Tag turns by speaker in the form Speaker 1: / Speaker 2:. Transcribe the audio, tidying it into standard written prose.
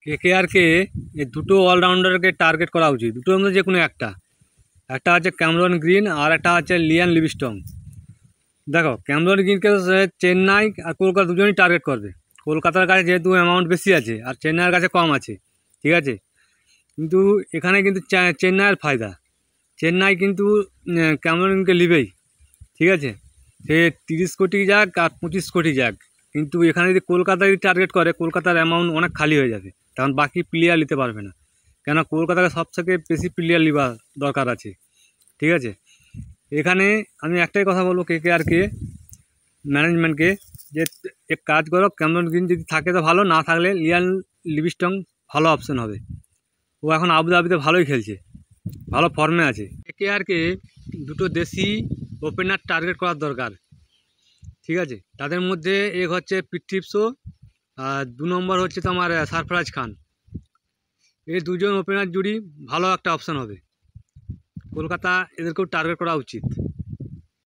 Speaker 1: কেকেআরকে এই দুটো অলরাউন্ডারকে টার্গেট করা উচিত, দুটোর মধ্যে যে কোনো একটা হচ্ছে ক্যামেরন গ্রিন আর একটা হচ্ছে লিয়ান লিভিংস্টোন। দেখো ক্যামেরন গ্রিনকে চেন্নাই আর কলকাতা দুজনই টার্গেট করবে। কলকাতার কাছে যেহেতু অ্যামাউন্ট বেশি আছে আর চেন্নাইয়ের কাছে কম আছে, ঠিক আছে, কিন্তু এখানে কিন্তু চেন্নাইয়ের ফায়দা। চেন্নাই কিন্তু ক্যামেরনকে নেবেই, ঠিক আছে, সে 30 কোটি যাক আর 25 কোটি যাক, কিন্তু এখানে যদি কলকাতা যদি টার্গেট করে কলকাতার অ্যামাউন্ট অনেক খালি হয়ে যাবে, তখন বাকি প্লেয়ার নিতে পারবে না, কেন কলকাতাকে সবথেকে বেশি প্লেয়ার নেওয়া দরকার আছে, ঠিক আছে। এখানে আমি একটাই কথা বলবো কেকেআরকে ম্যানেজমেন্টকে, যে এক কাজ করো, ক্যামেরন গ্রিন যদি থাকে তো ভালো, না থাকলে লিয়ান লিভিংস্টোন ভালো অপশন হবে। ও এখন আবুধাবিতে ভালোই খেলছে, ভালো ফর্মে আছে। কেকেআরকে দুটো দেশি ওপেনার টার্গেট করার দরকার, ঠিক আছে। তাদের মধ্যে এক হচ্ছে পৃথ্বী শো আর 2 নম্বর হচ্ছে তোমার সরফরাজ খান। এই দুজন ওপেনার জুড়ি ভালো একটা অপশান হবে, কলকাতা এদেরকেও টার্গেট করা উচিত।